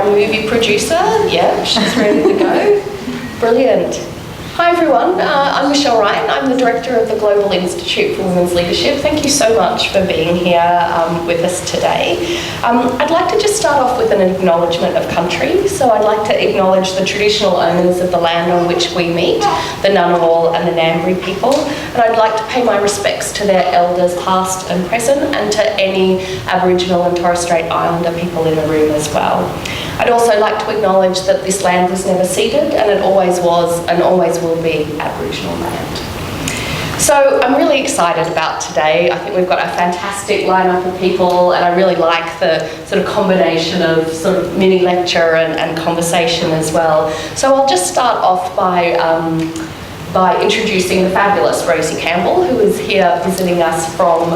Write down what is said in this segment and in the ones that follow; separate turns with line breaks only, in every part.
Movie producer, yeah, she's ready to go. Brilliant. Hi everyone, I'm Michelle Ryan. I'm the Director of the Global Institute for Women's Leadership. Thank you so much for being here with us today. I'd like to just start off with an acknowledgement of country. So I'd like to acknowledge the traditional owners of the land on which we meet, the Ngunnawal and the Ngambri people. And I'd like to pay my respects to their elders past and present, and to any Aboriginal and Torres Strait Islander people in the room as well. I'd also like to acknowledge that this land was never ceded, and it always was and always will be Aboriginal land. So I'm really excited about today. I think we've got a fantastic lineup of people, and I really like the sort of combination of sort of mini lecture and conversation as well. So I'll just start off by introducing the fabulous Rosie Campbell, who is here visiting us from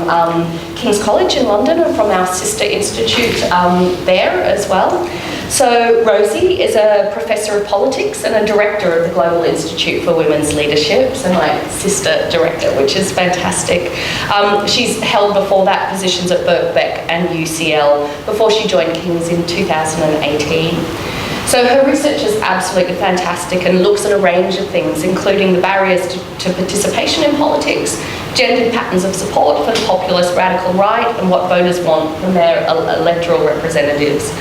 King's College in London and from our sister institute there as well. So Rosie is a Professor of Politics and a Director of the Global Institute for Women's Leadership, so my sister director, which is fantastic. She's held before that positions at Birkbeck and UCL before she joined King's in 2018. So her research is absolutely fantastic and looks at a range of things, including the barriers to participation in politics, gendered patterns of support for the populist radical right, and what voters want from their electoral representatives.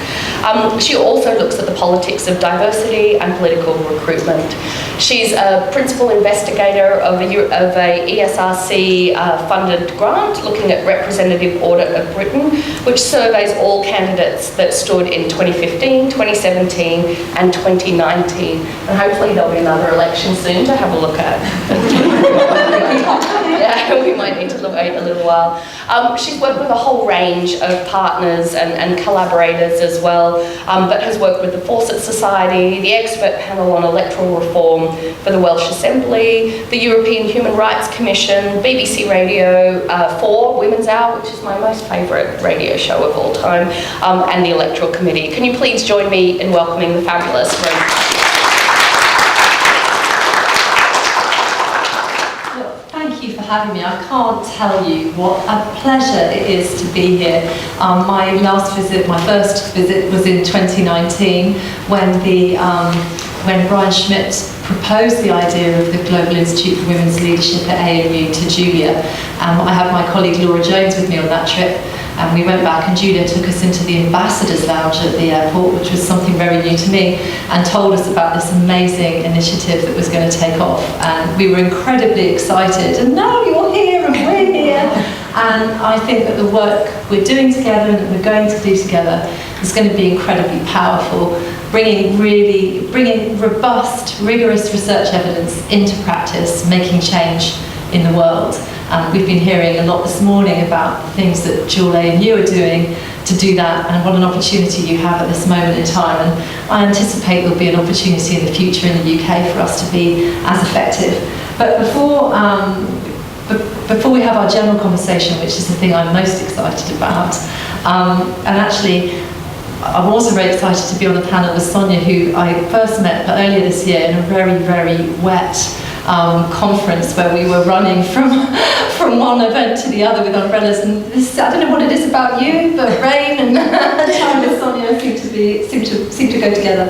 She also looks at the politics of diversity and political recruitment. She's a principal investigator of a ESRC funded grant looking at representative audit of Britain, which surveys all candidates that stood in 2015, 2017 and 2019. And hopefully there'll be another election soon to have a look at. Yeah, we might need to wait a little while. She's worked with a whole range of partners and collaborators as well, but has worked with the Fawcett Society, the Expert Panel on Electoral Reform for the Welsh Assembly, the European Human Rights Commission, BBC Radio 4, Women's Hour, which is my most favourite radio show of all time, and the Electoral Committee. Can you please join me in welcoming the fabulous Rosie?
Having me. I can't tell you what a pleasure it is to be here. My first visit was in 2019 when Brian Schmidt proposed the idea of the Global Institute for Women's Leadership at ANU to Julia. I had my colleague Laura Jones with me on that trip, and we went back, and Julia took us into the Ambassador's Lounge at the airport, which was something very new to me, and told us about this amazing initiative that was going to take off. And we were incredibly excited, and now you're here and we're here. And I think that the work we're doing together and that we're going to do together is going to be incredibly powerful, bringing robust, rigorous research evidence into practice, making change in the world. We've been hearing a lot this morning about the things that GIWL ANU are doing to do that, and what an opportunity you have at this moment in time. And I anticipate there'll be an opportunity in the future in the UK for us to be as effective. But before we have our general conversation, which is the thing I'm most excited about, and actually I'm also very excited to be on the panel with Sonia, who I first met earlier this year in a very, very wet conference where we were running from one event to the other with umbrellas, and this, I don't know what it is about you, but rain and time with Sonia seem to go together.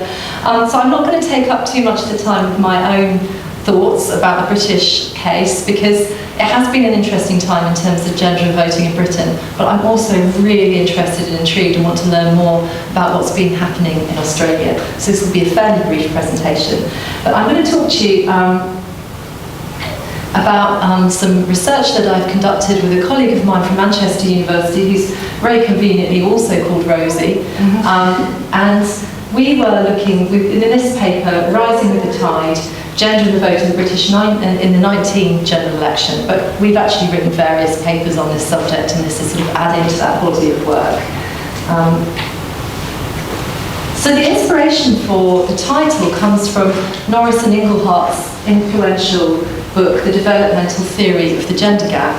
So I'm not going to take up too much of the time with my own thoughts about the British case, because it has been an interesting time in terms of gender and voting in Britain, but I'm also really interested and intrigued and want to learn more about what's been happening in Australia. So this will be a fairly brief presentation, but I'm going to talk to you about some research that I've conducted with a colleague of mine from Manchester University, who's very conveniently also called Rosie. And we were looking, in this paper, Rising with the Tide, Gender and the Vote in the in the 19 general election, but we've actually written various papers on this subject, and this is sort of adding to that body of work. So the inspiration for the title comes from Norris and Inglehart's influential book, The Developmental Theory of the Gender Gap.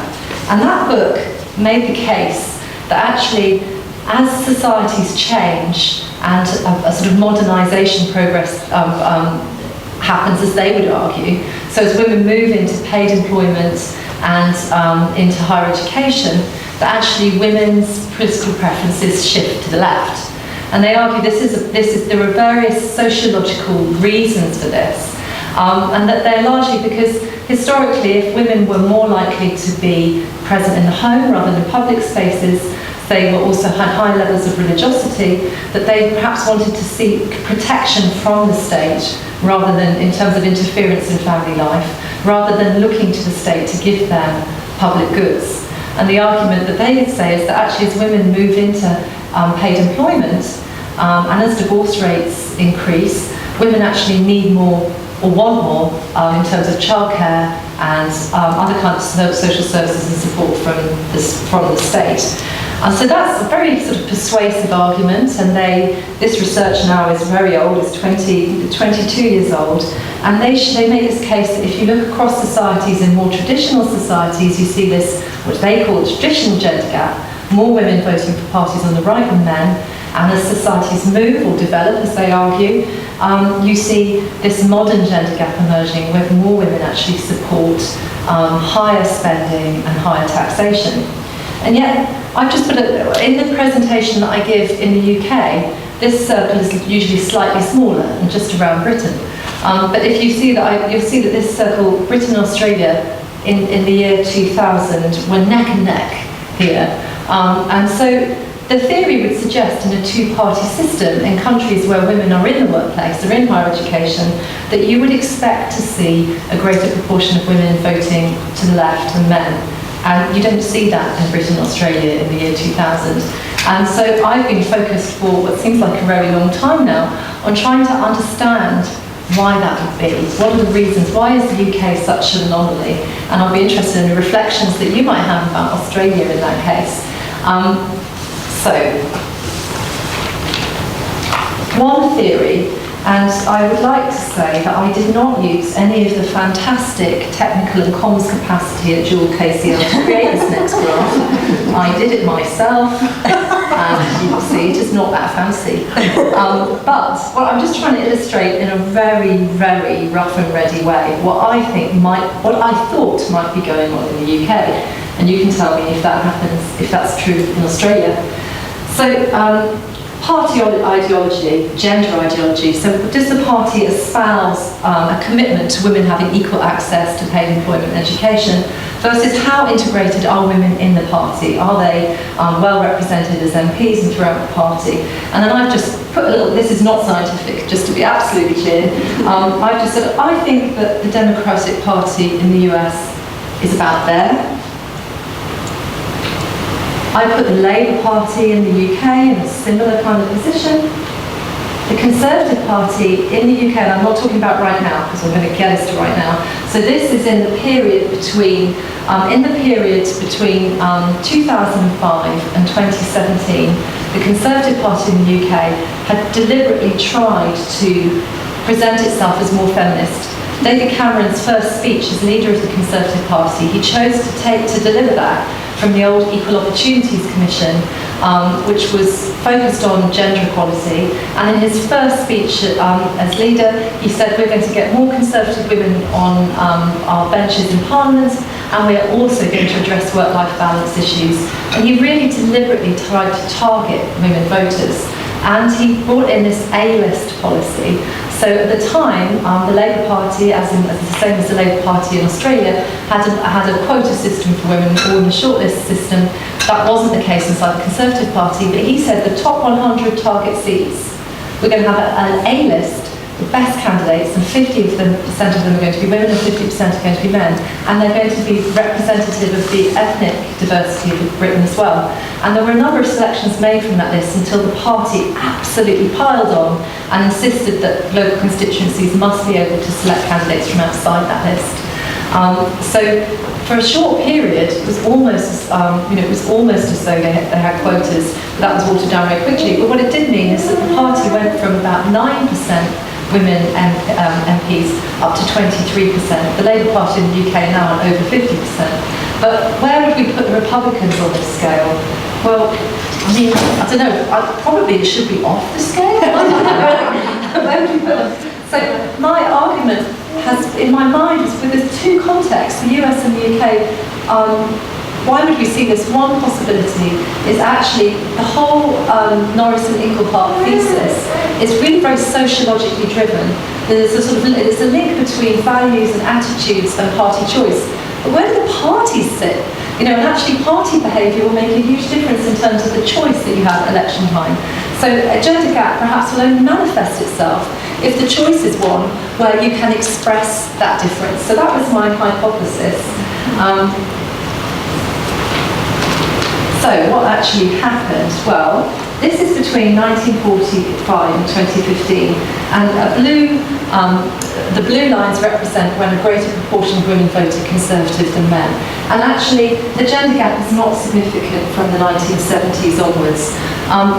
And that book made the case that actually, as societies change and a sort of modernisation progress happens, as they would argue, so as women move into paid employment and into higher education, that actually women's political preferences shift to the left. And they argue there are various sociological reasons for this, and that they're largely because historically, if women were more likely to be present in the home rather than public spaces, they were also had high levels of religiosity, that they perhaps wanted to seek protection from the state rather than in terms of interference in family life, rather than looking to the state to give them public goods. And the argument that they would say is that actually as women move into paid employment and as divorce rates increase, women actually need more or want more in terms of childcare and other kinds of social services and support from the state. And so that's a very sort of persuasive argument, and this research now is very old, it's 22 years old, and they make this case that if you look across societies, in more traditional societies, you see this, what they call the traditional gender gap, more women voting for parties on the right than men, and as societies move or develop, as they argue, you see this modern gender gap emerging where more women actually support higher spending and higher taxation. And yet, I've just put in the presentation that I give in the UK, this circle is usually slightly smaller and just around Britain. But if you see that, you'll see that this circle, Britain and Australia, in the year 2000, were neck and neck here. And so the theory would suggest in a two-party system in countries where women are in the workplace, or in higher education, that you would expect to see a greater proportion of women voting to the left than men. And you don't see that in Britain and Australia in the year 2000. And so I've been focused for what seems like a very long time now on trying to understand why that would be. What are the reasons? Why is the UK such an anomaly? And I'll be interested in the reflections that you might have about Australia in that case. So, one theory, and I would like to say that I did not use any of the fantastic technical and comms capacity at GIWL KCL to create this next graph. I did it myself, and you will see it is not that fancy. But what I'm just trying to illustrate in a very, very rough and ready way what I thought might be going on in the UK, and you can tell me if that happens, if that's true in Australia. So. Party ideology, gender ideology. So does the party espouse a commitment to women having equal access to paid employment and education versus how integrated are women in the party? Are they well represented as MPs and throughout the party? And then I've just put a little, this is not scientific, just to be absolutely clear. I've just said, I think that the Democratic Party in the US is about there. I put the Labour Party in the UK in a similar kind of position. The Conservative Party in the UK, and I'm not talking about right now because I'm going to get us to right now. So this is in the period between 2005 and 2017. The Conservative Party in the UK had deliberately tried to present itself as more feminist. David Cameron's first speech as leader of the Conservative Party, he chose to deliver that from the old Equal Opportunities Commission, which was focused on gender equality. And in his first speech as leader, he said, we're going to get more Conservative women on our benches in Parliament, and we're also going to address work-life balance issues. And he really deliberately tried to target women voters. And he brought in this A-list policy. So at the time, the Labour Party, as the same as the Labour Party in Australia, had a quota system for women or in the shortlist system. That wasn't the case inside the Conservative Party, but he said the top 100 target seats, we're going to have an A-list, the best candidates, and 50% of them are going to be women and 50% are going to be men. And they're going to be representative of the ethnic diversity of Britain as well. And there were a number of selections made from that list until the party absolutely piled on and insisted that local constituencies must be able to select candidates from outside that list. So for a short period, it was almost, as though they had quotas, but that was watered down very quickly. But what it did mean is that the party went from about 9% women MPs up to 23%. The Labour Party in the UK now on over 50%. But where would we put the Republicans on this scale? Well, I mean, I don't know, probably it should be off the scale. Where would we put them? So my argument has, in my mind, is with the two contexts, the US and the UK, why would we see this? One possibility is actually the whole Norris and Inglehart thesis is really very sociologically driven. There's a link between values and attitudes and party choice. But where do the parties sit? And actually party behaviour will make a huge difference in terms of the choice that you have at election time. So a gender gap perhaps will only manifest itself if the choice is one where you can express that difference. So that was my hypothesis. So what actually happened? Well, this is between 1945 and 2015, and the blue lines represent when a greater proportion of women voted Conservative than men. And actually, the gender gap is not significant from the 1970s onwards.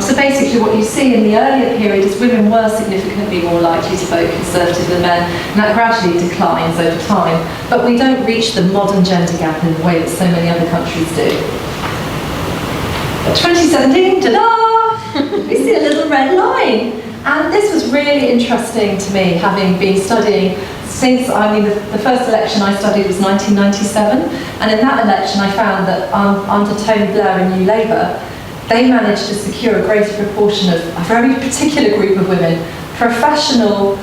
So basically what you see in the earlier period is women were significantly more likely to vote Conservative than men, and that gradually declines over time. But we don't reach the modern gender gap in the way that so many other countries do. But 2017, ta-da! We see a little red line. And this was really interesting to me, having been studying since, the first election I studied was 1997, and in that election I found that under Tony Blair and New Labour, they managed to secure a greater proportion of a very particular group of women, professional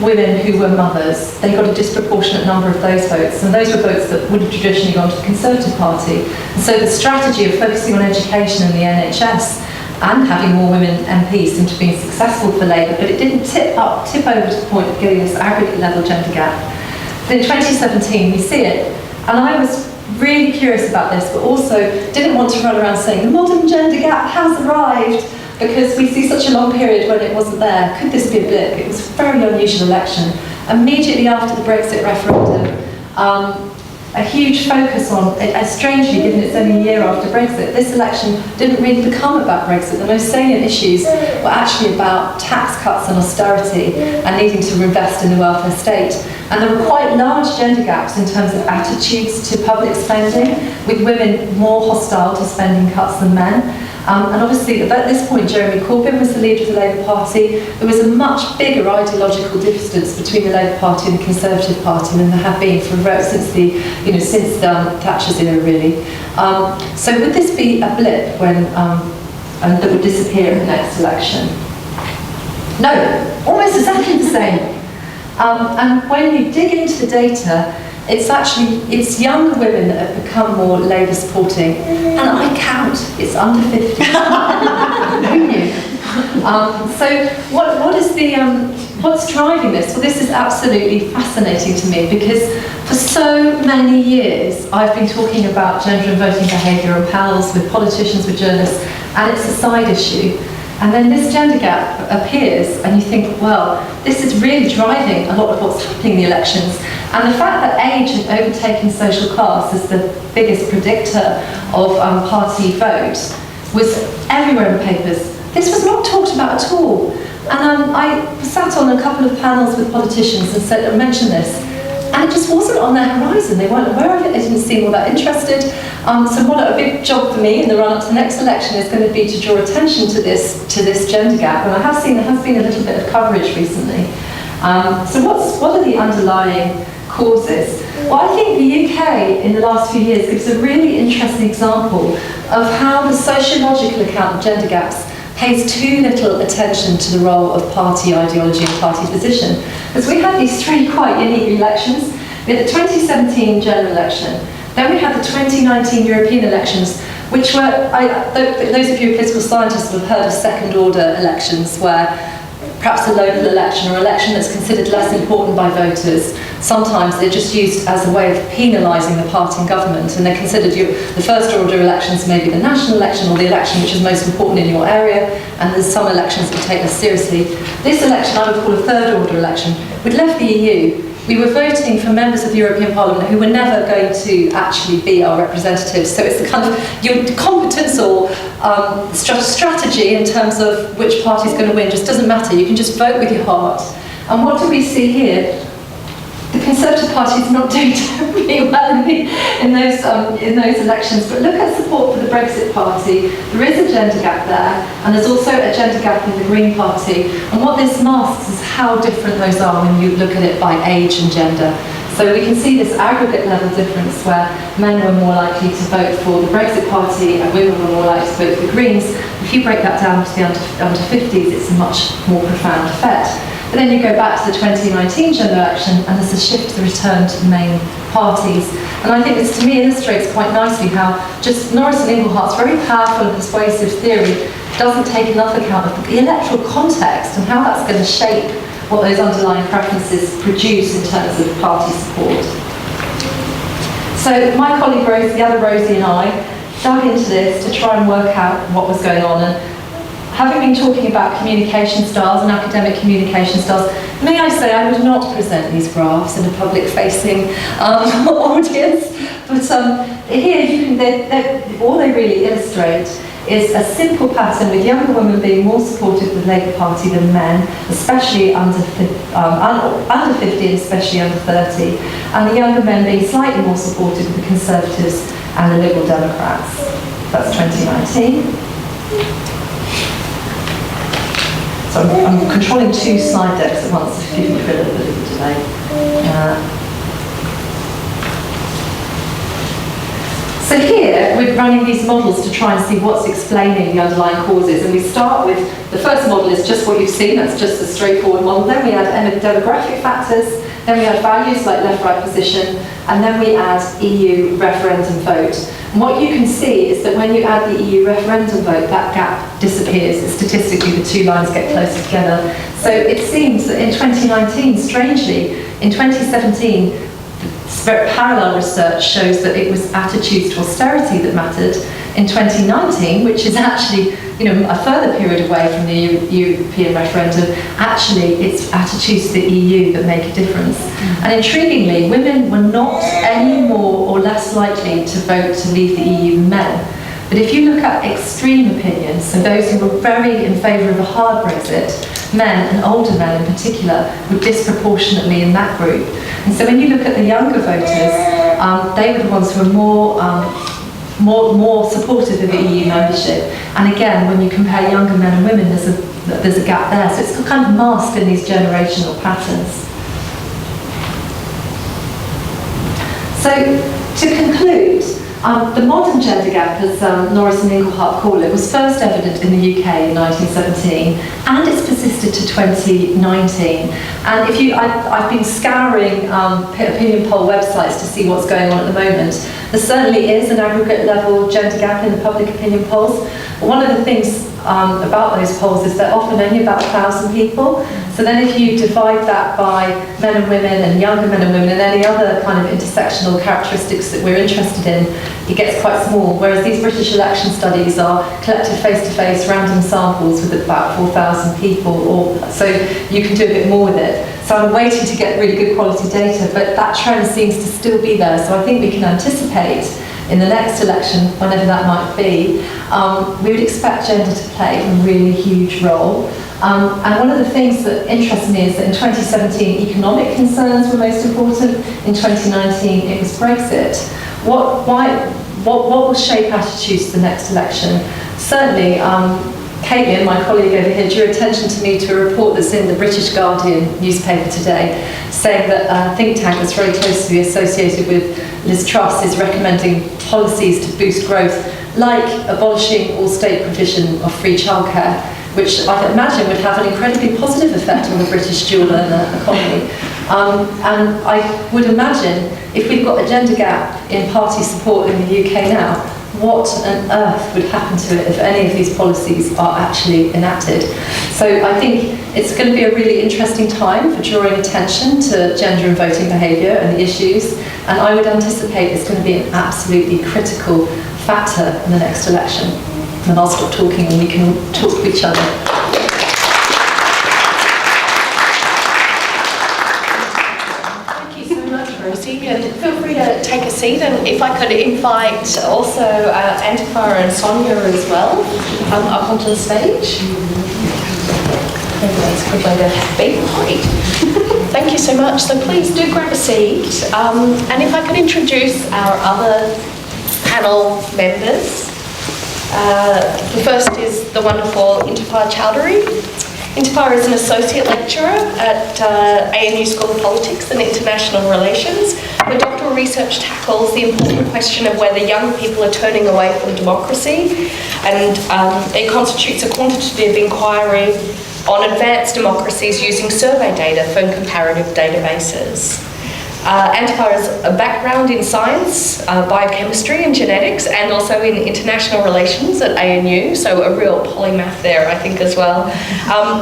women who were mothers. They got a disproportionate number of those votes, and those were votes that would have traditionally gone to the Conservative Party. And so the strategy of focusing on education and the NHS and having more women MPs seemed to have been successful for Labour, but it didn't tip over to the point of getting this aggregate level gender gap. But in 2017 we see it, and I was really curious about this, but also didn't want to run around saying the modern gender gap has arrived, because we see such a long period when it wasn't there. Could this be a blip? It was a very unusual election. Immediately after the Brexit referendum, a huge focus on, strangely given it's only a year after Brexit, this election didn't really become about Brexit. The most salient issues were actually about tax cuts and austerity and needing to invest in the welfare state. And there were quite large gender gaps in terms of attitudes to public spending, with women more hostile to spending cuts than men. And obviously, at this point, Jeremy Corbyn was the leader of the Labour Party. There was a much bigger ideological distance between the Labour Party and the Conservative Party than there have been since Thatcher's era, really. So would this be a blip and that would disappear in the next election? No, almost exactly the same. And when you dig into the data, it's younger women that have become more Labour supporting, and I count, it's under 50. Who knew? So what's driving this? Well, this is absolutely fascinating to me, because for so many years I've been talking about gender and voting behaviour on panels with politicians, with journalists, and it's a side issue. And then this gender gap appears, and you think, well, this is really driving a lot of what's happening in the elections. And the fact that age had overtaken social class as the biggest predictor of party vote was everywhere in the papers. This was not talked about at all. And I sat on a couple of panels with politicians and mentioned this, and it just wasn't on their horizon. They weren't aware of it, they didn't seem all that interested. So what a big job for me in the run-up to the next election is going to be to draw attention to this gender gap. And I have seen there has been a little bit of coverage recently. So what are the underlying causes? Well, I think the UK in the last few years gives a really interesting example of how the sociological account of gender gaps pays too little attention to the role of party ideology and party position. Because we had these three quite unique elections. We had the 2017 general election, then we had the 2019 European elections, which were, those of you who are political scientists will have heard of second-order elections, where perhaps a local election or election that's considered less important by voters, sometimes they're just used as a way of penalising the party in government, and they're considered the first-order elections, maybe the national election or the election which is most important in your area, and there's some elections that take less seriously. This election I would call a third-order election. We'd left the EU. We were voting for members of the European Parliament who were never going to actually be our representatives. So it's the kind of your competence or strategy in terms of which party is going to win just doesn't matter. You can just vote with your heart. And what do we see here? The Conservative Party is not doing terribly well in those elections, but look at support for the Brexit Party. There is a gender gap there, and there's also a gender gap in the Green Party. And what this masks is how different those are when you look at it by age and gender. So we can see this aggregate level difference where men were more likely to vote for the Brexit Party and women were more likely to vote for the Greens. If you break that down to the under 50s, it's a much more profound effect. But then you go back to the 2019 general election and there's a shift to the return to the main parties. And I think this to me illustrates quite nicely how just Norris and Inglehart's very powerful and persuasive theory doesn't take enough account of the electoral context and how that's going to shape what those underlying preferences produce in terms of party support. So my colleague Rosie, the other Rosie and I, dug into this to try and work out what was going on. And having been talking about communication styles and academic communication styles, may I say I would not present these graphs in a public-facing audience, but here you can, all they really illustrate is a simple pattern with younger women being more supportive of the Labour Party than men, especially under 50 and especially under 30, and the younger men being slightly more supportive of the Conservatives and the Liberal Democrats. That's 2019. So I'm controlling two slide decks at once, if you feel a little delay. So here, we're running these models to try and see what's explaining the underlying causes. And we start with, the first model is just what you've seen, that's just a straightforward model. Then we add demographic factors, then we add values like left-right position, and then we add EU referendum vote. And what you can see is that when you add the EU referendum vote, that gap disappears. Statistically, the two lines get closer together. So it seems that in 2019, strangely, in 2017, parallel research shows that it was attitudes to austerity that mattered. In 2019, which is actually a further period away from the European referendum, actually it's attitudes to the EU that make a difference. And intriguingly, women were not any more or less likely to vote to leave the EU than men. But if you look at extreme opinions, so those who were very in favour of a hard Brexit, men, and older men in particular, were disproportionately in that group. And so when you look at the younger voters, they were the ones who were more supportive of the EU membership. And again, when you compare younger men and women, there's a gap there. So it's kind of masked in these generational patterns. So to conclude, the modern gender gap, as Norris and Inglehart call it, was first evident in the UK in 1917, and it's persisted to 2019. And I've been scouring opinion poll websites to see what's going on at the moment. There certainly is an aggregate level gender gap in the public opinion polls. But one of the things about those polls is they're often only about 1,000 people. So then if you divide that by men and women and younger men and women and any other kind of intersectional characteristics that we're interested in, it gets quite small. Whereas these British election studies are collected face-to-face random samples with about 4,000 people, so you can do a bit more with it. So I'm waiting to get really good quality data, but that trend seems to still be there. So I think we can anticipate in the next election, whenever that might be, we would expect gender to play a really huge role. And one of the things that interests me is that in 2017, economic concerns were most important. In 2019, it was Brexit. What will shape attitudes to the next election? Certainly, Caitlin, my colleague over here, drew attention to me to a report that's in the British Guardian newspaper today, saying that a think tank that's very closely associated with Liz Truss is recommending policies to boost growth, like abolishing all state provision of free childcare, which I imagine would have an incredibly positive effect on the British dual earner economy. And I would imagine if we've got a gender gap in party support in the UK now, what on earth would happen to it if any of these policies are actually enacted? So I think it's going to be a really interesting time for drawing attention to gender and voting behaviour and the issues, and I would anticipate it's going to be an absolutely critical factor in the next election. And I'll stop talking and we can talk to each other.
Thank you so much, Rosie. And feel free to take a seat, and if I could invite also Intifar and Sonia as well up onto the stage. That's a good way to be. Great. Thank you so much. So please do grab a seat. And if I could introduce our other panel members. The first is the wonderful Intifar Chowdhury. Intifar is an associate lecturer at ANU School of Politics and International Relations. Her doctoral research tackles the important question of whether young people are turning away from democracy, and it constitutes a quantitative inquiry on advanced democracies using survey data for comparative databases. Intifar has a background in science, biochemistry and genetics, and also in international relations at ANU, so a real polymath there, I think, as well.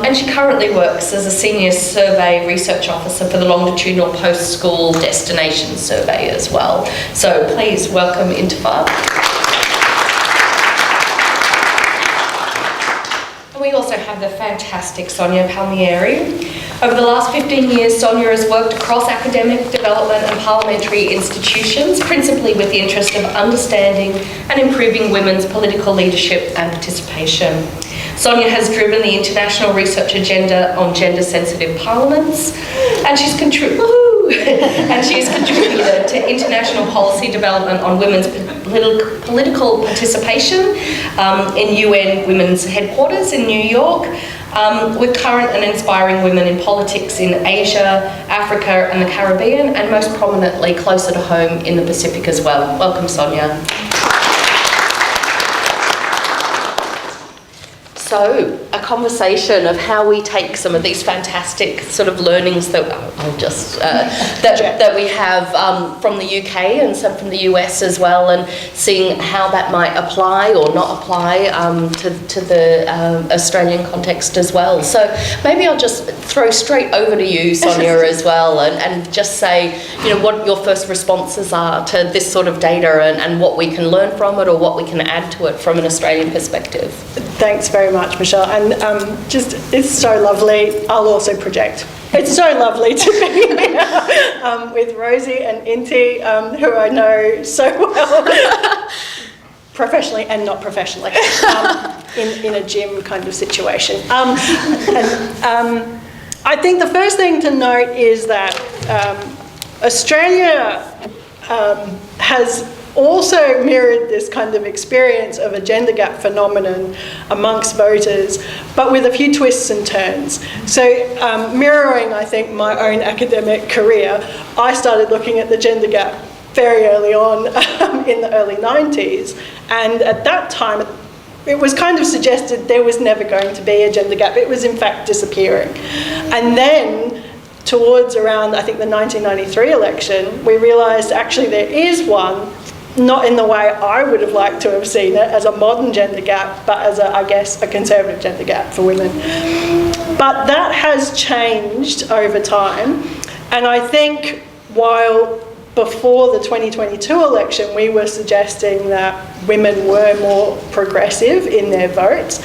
And she currently works as a senior survey research officer for the Longitudinal Post-School Destination Survey as well. So please welcome Intifar. We also have the fantastic Sonia Palmieri. Over the last 15 years, Sonia has worked across academic, development and parliamentary institutions, principally with the interest of understanding and improving women's political leadership and participation. Sonia has driven the international research agenda on gender-sensitive parliaments, and she's contributed to international policy development on women's political participation in UN Women's Headquarters in New York, with current and inspiring women in politics in Asia, Africa and the Caribbean, and most prominently closer to home in the Pacific as well. Welcome, Sonia. So, a conversation of how we take some of these fantastic sort of learnings that that we have from the UK and some from the US as well, and seeing how that might apply or not apply to the Australian context as well. So maybe I'll just throw straight over to you, Sonia, as well, and just say, you know, what your first responses are to this sort of data, and what we can learn from it or what we can add to it from an Australian perspective.
Thanks very much, Michelle, and it's so lovely. I'll also project. It's so lovely to be here with Rosie and Inti, who I know so well, professionally and not professionally, in a gym kind of situation. I think the first thing to note is that Australia has also mirrored this kind of experience of a gender gap phenomenon amongst voters, but with a few twists and turns. So mirroring, I think, my own academic career, I started looking at the gender gap very early on in the early 90s, and at that time it was kind of suggested there was never going to be a gender gap. It was in fact disappearing. And then towards around, I think, the 1993 election, we realised actually there is one, not in the way I would have liked to have seen it, as a modern gender gap, but as I guess, a conservative gender gap for women. But that has changed over time, and I think while before the 2022 election we were suggesting that women were more progressive in their votes,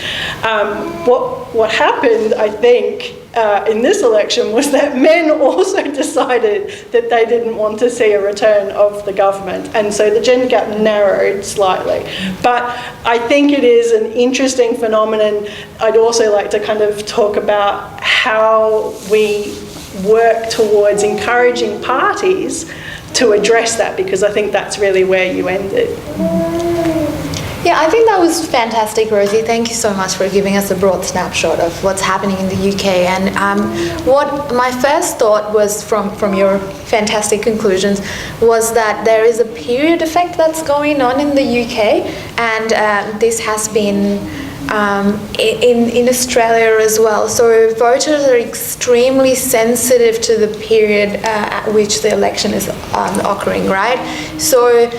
what happened, I think, in this election was that men also decided that they didn't want to see a return of the government, and so the gender gap narrowed slightly. But I think it is an interesting phenomenon. I'd also like to kind of talk about how we work towards encouraging parties to address that, because I think that's really where you ended.
Yeah, I think that was fantastic, Rosie. Thank you so much for giving us a broad snapshot of what's happening in the UK. And what my first thought was from your fantastic conclusions was that there is a period effect that's going on in the UK, and this has been in Australia as well. So voters are extremely sensitive to the period at which the election is occurring, right? So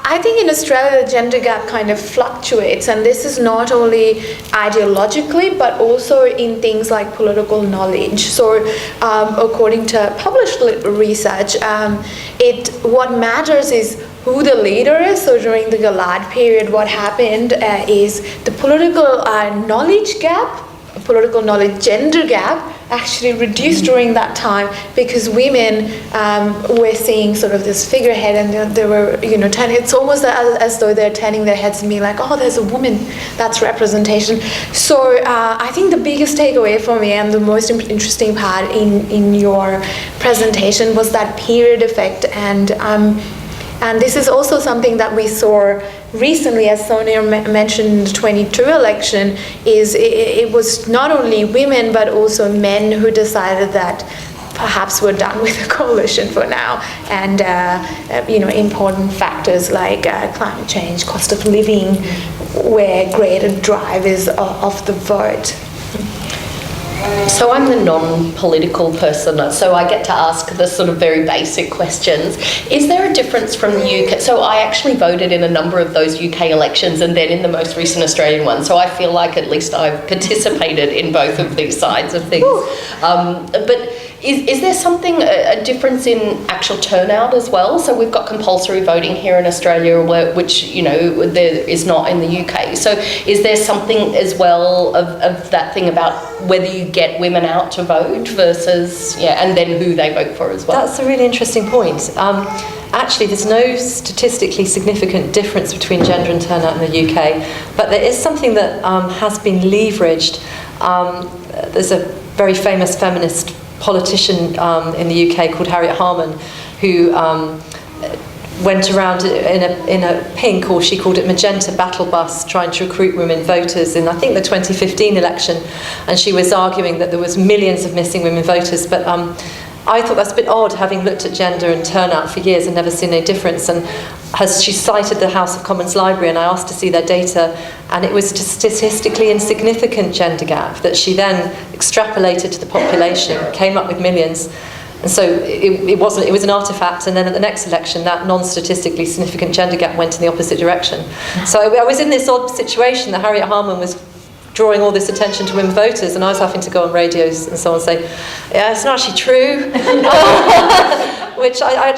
I think in Australia the gender gap kind of fluctuates, and this is not only ideologically but also in things like political knowledge. So according to published research, what matters is who the leader is. So during the Gillard period, what happened is the political knowledge gap, political knowledge gender gap actually reduced during that time, because women were seeing sort of this figurehead, and they were, turning. It's almost as though they're turning their heads and being like, oh, there's a woman, that's representation. So I think the biggest takeaway for me, and the most interesting part in your presentation, was that period effect, and And this is also something that we saw recently, as Sonia mentioned in the 22 election, is it was not only women but also men who decided that perhaps we're done with the coalition for now, and important factors like climate change, cost of living, were greater drivers of the vote.
So I'm the non-political person, so I get to ask the sort of very basic questions. Is there a difference from the UK? So I actually voted in a number of those UK elections and then in the most recent Australian one, so I feel like at least I've participated in both of these sides of things. But is there something, a difference in actual turnout as well? So we've got compulsory voting here in Australia, which, there is not in the UK. So is there something as well of that thing about whether you get women out to vote versus, and then who they vote for as well?
That's a really interesting point. Actually, there's no statistically significant difference between gender and turnout in the UK, but there is something that has been leveraged. There's a very famous feminist politician in the UK called Harriet Harman, who went around in a pink, or she called it magenta, battle bus, trying to recruit women voters in, I think, the 2015 election, and she was arguing that there was millions of missing women voters. But I thought that's a bit odd, having looked at gender and turnout for years and never seen any difference. And she cited the House of Commons Library, and I asked to see their data, and it was a statistically insignificant gender gap that she then extrapolated to the population, came up with millions. And so it was an artefact, and then at the next election, that non-statistically significant gender gap went in the opposite direction. So I was in this odd situation that Harriet Harman was drawing all this attention to women voters, and I was having to go on radios and so on and say, yeah, it's not actually true. Which I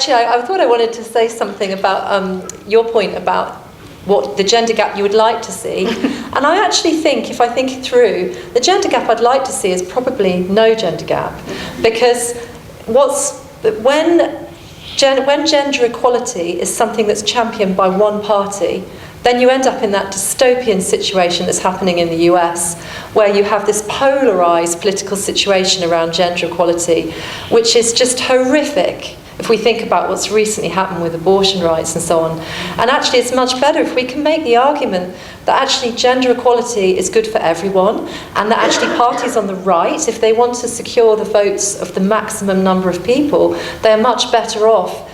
thought I wanted to say something about your point about what the gender gap you would like to see. And I actually think, if I think it through, the gender gap I'd like to see is probably no gender gap. Because when gender equality is something that's championed by one party, then you end up in that dystopian situation that's happening in the US, where you have this polarised political situation around gender equality, which is just horrific if we think about what's recently happened with abortion rights and so on. And actually it's much better if we can make the argument that actually gender equality is good for everyone, and that actually parties on the right, if they want to secure the votes of the maximum number of people, they're much better off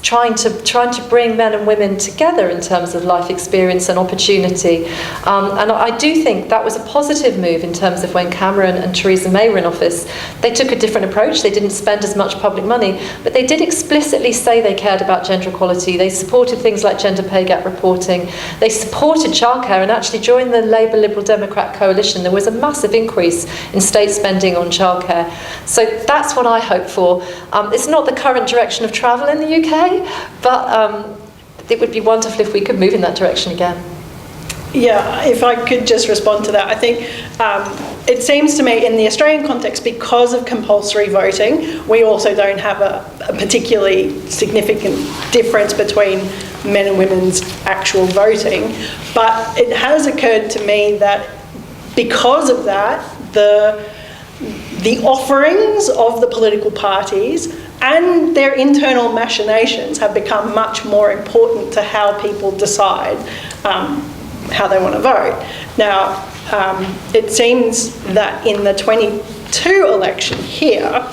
trying to bring men and women together in terms of life experience and opportunity. And I do think that was a positive move in terms of when Cameron and Theresa May were in office. They took a different approach. They didn't spend as much public money, but they did explicitly say they cared about gender equality. They supported things like gender pay gap reporting. They supported childcare, and actually during the Labour Liberal Democrat coalition there was a massive increase in state spending on childcare. So that's what I hope for. It's not the current direction of travel in the UK, but it would be wonderful if we could move in that direction again.
Yeah, if I could just respond to that. I think it seems to me in the Australian context, because of compulsory voting, we also don't have a particularly significant difference between men and women's actual voting. But it has occurred to me that because of that, the offerings of the political parties and their internal machinations have become much more important to how people decide how they want to vote. Now, it seems that in the 22 election here,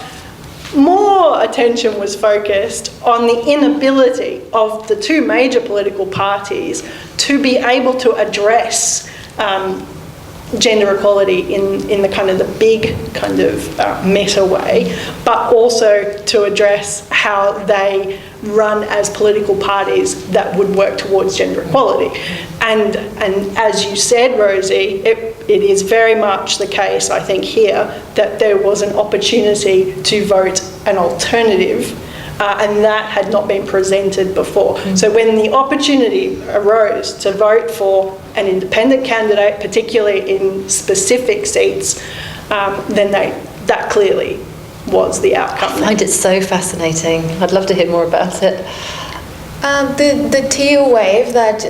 more attention was focused on the inability of the two major political parties to be able to address gender equality in the kind of the big kind of meta way, but also to address how they run as political parties that would work towards gender equality. And as you said, Rosie, it is very much the case, I think, here that there was an opportunity to vote an alternative, and that had not been presented before. So when the opportunity arose to vote for an independent candidate, particularly in specific seats, then that clearly was the outcome.
I find it so fascinating. I'd love to hear more about it.
The teal wave that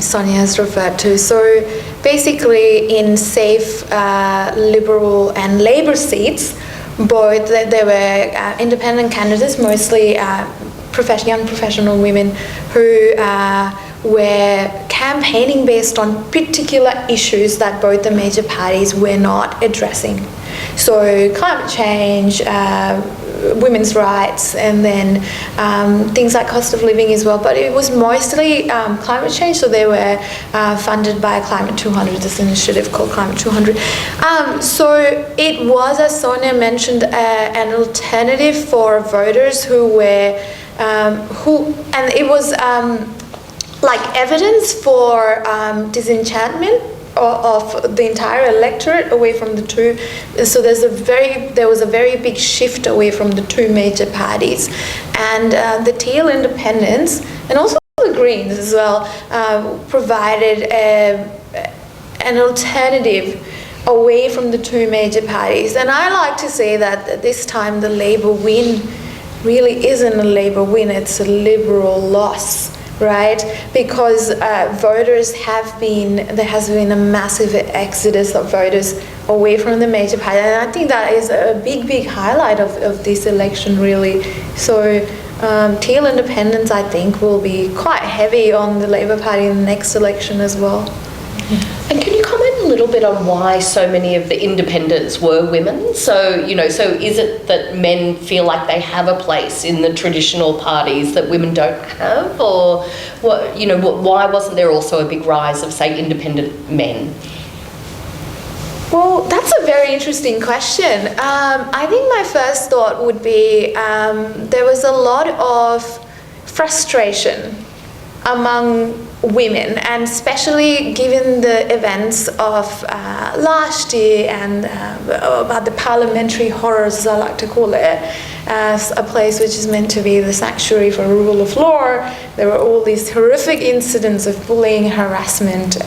Sonia has referred to, so basically in safe Liberal and Labour seats, both there were independent candidates, mostly young professional women who were campaigning based on particular issues that both the major parties were not addressing. So climate change, women's rights, and then things like cost of living as well. But it was mostly climate change, so they were funded by Climate 200, this initiative called Climate 200. So it was, as Sonia mentioned, an alternative for voters who were, and it was like evidence for disenchantment of the entire electorate away from the two. So there was a very big shift away from the two major parties, and the Teal independents and also the Greens as well provided an alternative away from the two major parties. And I like to say that this time the Labor win really isn't a Labor win, it's a Liberal loss. Right, because there has been a massive exodus of voters away from the major party, and I think that is a big highlight of this election, really. So Teal independents, I think, will be quite heavy on the Labor Party in the next election as well.
And can you comment a little bit on why so many of the independents were women? So, so is it that men feel like they have a place in the traditional parties that women don't have? Or why wasn't there also a big rise of, say, independent men?
Well, that's a very interesting question. I think my first thought would be there was a lot of frustration among women, and especially given the events of last year and about the parliamentary horrors, as I like to call it, as a place which is meant to be the sanctuary for rule of law. There were all these horrific incidents of bullying, harassment,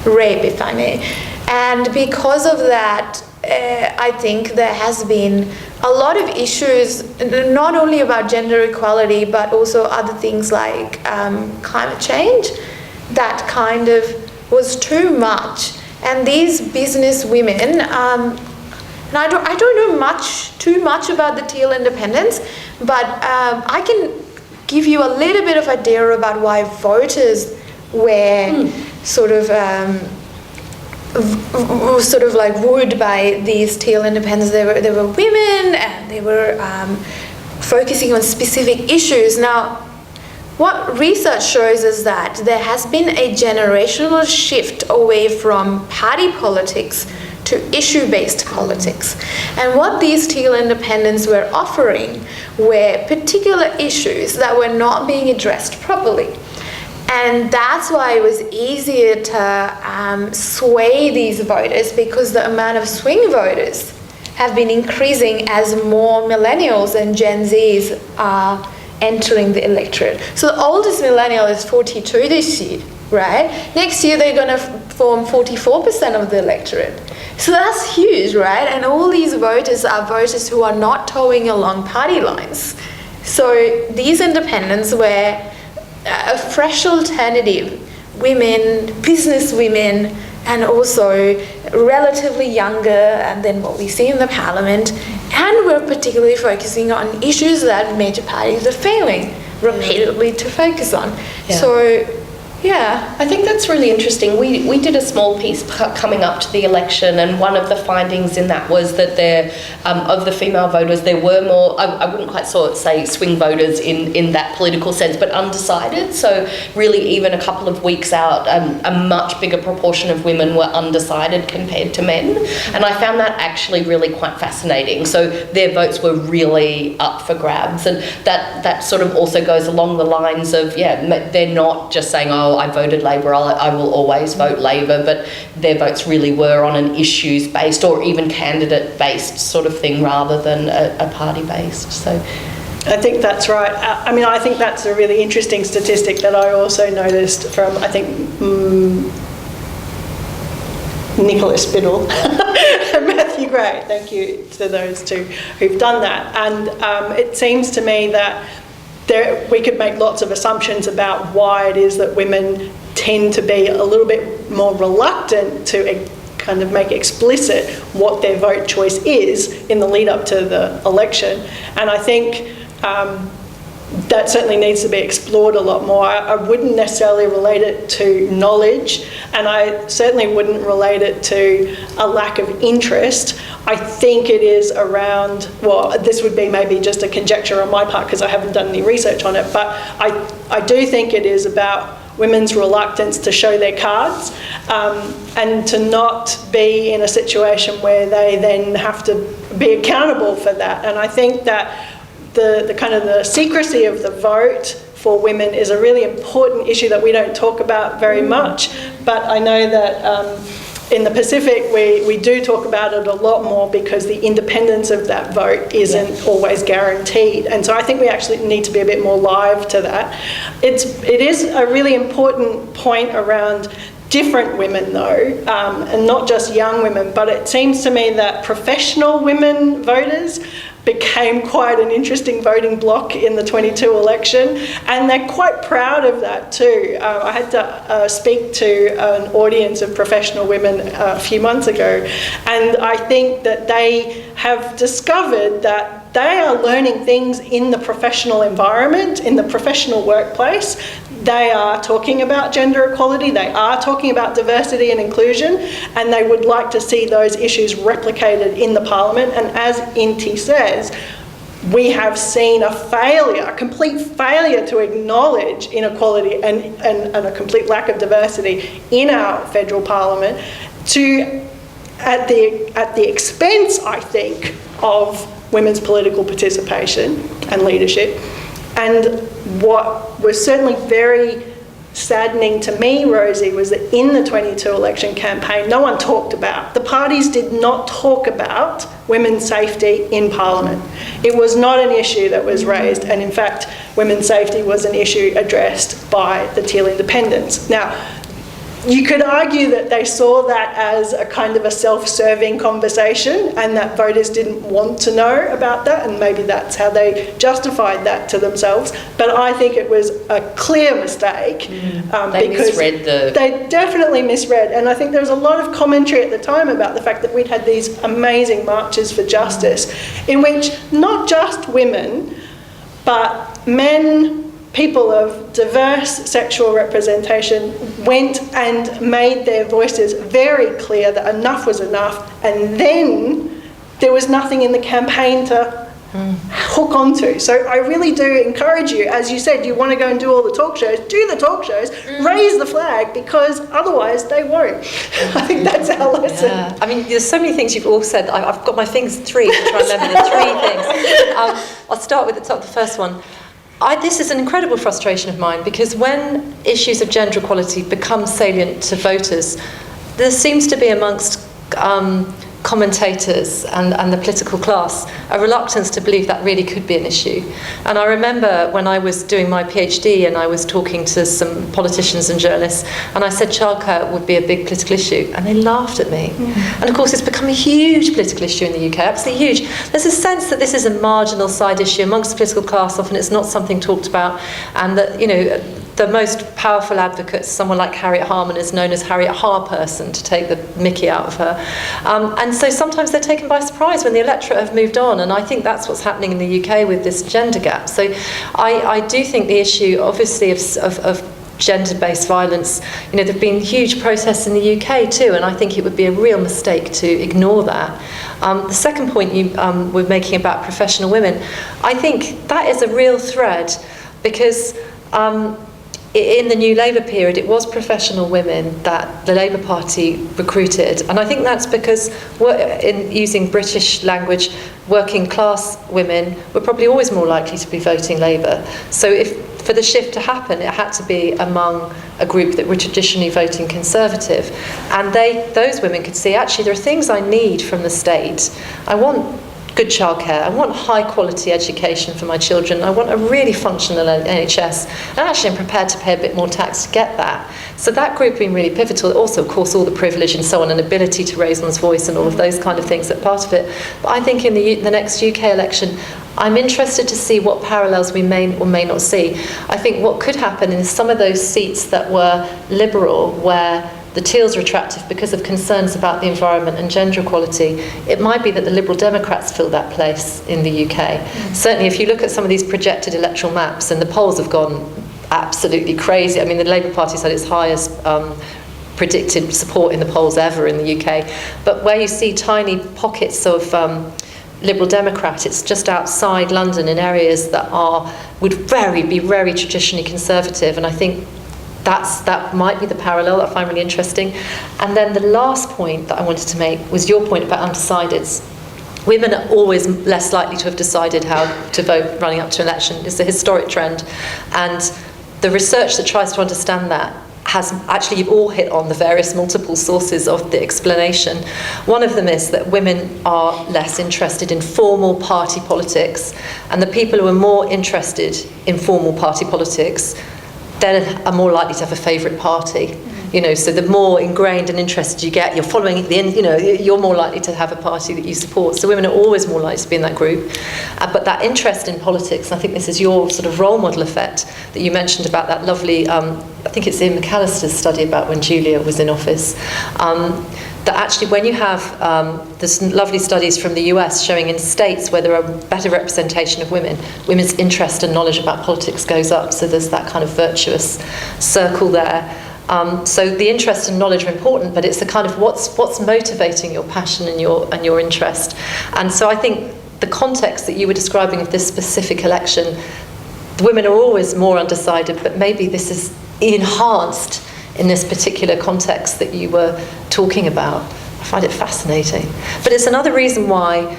rape, if I may. And because of that, I think there has been a lot of issues, not only about gender equality, but also other things like climate change, that kind of was too much. And these business women, and I don't know too much about the Teal independents, but I can give you a little bit of idea about why voters were sort of like wooed by these Teal independents. They were women, and they were focusing on specific issues. Now, what research shows is that there has been a generational shift away from party politics to issue-based politics. And what these Teal independents were offering were particular issues that were not being addressed properly. And that's why it was easier to sway these voters, because the amount of swing voters have been increasing as more millennials and Gen Zs are entering the electorate. So the oldest millennial is 42 this year, right? Next year they're going to form 44% of the electorate. So that's huge, right? And all these voters are voters who are not towing along party lines. So these independents were a fresh alternative, women, business women, and also relatively younger than what we see in the parliament, and we're particularly focusing on issues that major parties are failing repeatedly to focus on.
Yeah.
So, yeah.
I think that's really interesting. We did a small piece coming up to the election, and one of the findings in that was that there, of the female voters, there were more, I wouldn't quite say swing voters in that political sense, but undecided. So really even a couple of weeks out, a much bigger proportion of women were undecided compared to men. And I found that actually really quite fascinating. So their votes were really up for grabs. And that sort of also goes along the lines of, they're not just saying, oh, I voted Labor, I will always vote Labor, but their votes really were on an issues-based or even candidate-based sort of thing rather than a party-based. So
I think that's right. I mean, I think that's a really interesting statistic that I also noticed from, I think, Nicholas Biddle and Matthew Gray. Thank you to those two who've done that. And it seems to me that we could make lots of assumptions about why it is that women tend to be a little bit more reluctant to kind of make explicit what their vote choice is in the lead up to the election. And I think that that certainly needs to be explored a lot more. I wouldn't necessarily relate it to knowledge, and I certainly wouldn't relate it to a lack of interest. I think it is around, well, this would be maybe just a conjecture on my part because I haven't done any research on it, but I do think it is about women's reluctance to show their cards, and to not be in a situation where they then have to be accountable for that. And I think that the kind of the secrecy of the vote for women is a really important issue that we don't talk about very much. But I know that in the Pacific we do talk about it a lot more because the independence of that vote isn't always guaranteed. And so I think we actually need to be a bit more live to that. It is a really important point around different women though, and not just young women, but it seems to me that professional women voters became quite an interesting voting bloc in the 22 election, and they're quite proud of that too. I had to speak to an audience of professional women a few months ago, and I think that they have discovered that they are learning things in the professional environment, in the professional workplace. They are talking about gender equality, they are talking about diversity and inclusion, and they would like to see those issues replicated in the parliament. And as Inti says, we have seen a failure, a complete failure to acknowledge inequality and a complete lack of diversity in our federal parliament, at the expense, I think, of women's political participation and leadership. And what was certainly very saddening to me, Rosie, was that in the 22 election campaign, no one talked about, the parties did not talk about women's safety in Parliament. It was not an issue that was raised, and in fact, women's safety was an issue addressed by the Teal Independents. Now, you could argue that they saw that as a kind of a self-serving conversation and that voters didn't want to know about that, and maybe that's how they justified that to themselves. But I think it was a clear mistake because they definitely misread. And I think there was a lot of commentary at the time about the fact that we'd had these amazing marches for justice in which not just women, but men, people of diverse sexual representation went and made their voices very clear that enough was enough, and then there was nothing in the campaign to hook onto. So I really do encourage you, as you said, you want to go and do all the talk shows, do the talk shows, raise the flag, because otherwise they won't. I think that's our lesson.
Yeah. I mean, there's so many things you've all said. I've got my fingers three to try and remember the three things. I'll start with the first one. This is an incredible frustration of mine, because when issues of gender equality become salient to voters, there seems to be amongst commentators and the political class a reluctance to believe that really could be an issue. And I remember when I was doing my PhD and I was talking to some politicians and journalists, and I said childcare would be a big political issue, and they laughed at me. And of course it's become a huge political issue in the UK, absolutely huge. There's a sense that this is a marginal side issue amongst the political class. Often it's not something talked about, and that, you know, the most powerful advocates, someone like Harriet Harman, is known as Harriet Harperson, to take the mickey out of her. And so sometimes they're taken by surprise when the electorate have moved on, and I think that's what's happening in the UK with this gender gap. So I do think the issue, obviously, of gender-based violence, you know, there have been huge protests in the UK too, and I think it would be a real mistake to ignore that. The second point you were making about professional women, I think that is a real thread, because in the New Labour period, it was professional women that the Labour Party recruited. And I think that's because, in using British language, working class women were probably always more likely to be voting Labour. So for the shift to happen, it had to be among a group that were traditionally voting Conservative. And those women could see, actually, there are things I need from the state. I want good childcare, I want high quality education for my children, I want a really functional NHS, and actually I'm prepared to pay a bit more tax to get that. So that group being really pivotal. Also, of course, all the privilege and so on, and ability to raise one's voice and all of those kind of things are part of it. But I think in the next UK election, I'm interested to see what parallels we may or may not see. I think what could happen in some of those seats that were Liberal, where the Teals are attractive because of concerns about the environment and gender equality, it might be that the Liberal Democrats fill that place in the UK. Certainly, if you look at some of these projected electoral maps, and the polls have gone absolutely crazy. I mean, the Labour Party's had its highest predicted support in the polls ever in the UK. But where you see tiny pockets of Liberal Democrat, it's just outside London in areas that would be very traditionally conservative, and I think that might be the parallel that I find really interesting. And then the last point that I wanted to make was your point about undecideds. Women are always less likely to have decided how to vote running up to an election. It's a historic trend, and the research that tries to understand that you've all hit on the various multiple sources of the explanation. One of them is that women are less interested in formal party politics, and the people who are more interested in formal party politics then are more likely to have a favourite party. So the more ingrained and interested you get, you're following at the end, you're more likely to have a party that you support. So women are always more likely to be in that group. But that interest in politics, and I think this is your sort of role model effect that you mentioned about that lovely, I think it's Ian McAllister's study about when Julia was in office, that actually when you have there's lovely studies from the US showing in states where there are better representation of women, women's interest and knowledge about politics goes up. So there's that kind of virtuous circle there. So the interest and knowledge are important, but it's the kind of what's motivating your passion and your interest. And so I think the context that you were describing of this specific election, the women are always more undecided, but maybe this is enhanced in this particular context that you were talking about. I find it fascinating. But it's another reason why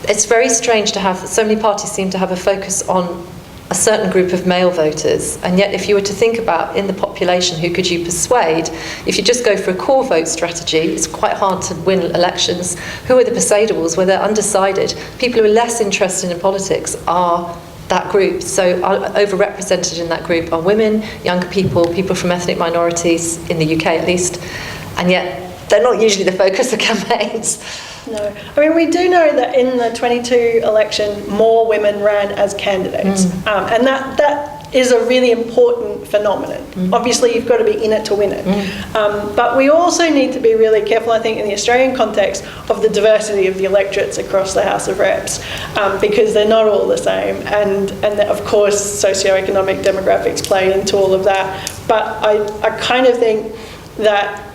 it's very strange to have so many parties seem to have a focus on a certain group of male voters, and yet if you were to think about in the population who could you persuade, if you just go for a core vote strategy, it's quite hard to win elections. Who are the persuadables where they're undecided? People who are less interested in politics are that group. So overrepresented in that group are women, younger people, people from ethnic minorities, in the UK at least, and yet they're not usually the focus of campaigns.
No. I mean, we do know that in the 22 election, more women ran as candidates. And that is a really important phenomenon. Obviously, you've got to be in it to win it. But we also need to be really careful, I think, in the Australian context, of the diversity of the electorates across the House of Reps, because they're not all the same. And of course, socioeconomic demographics play into all of that. But I kind of think that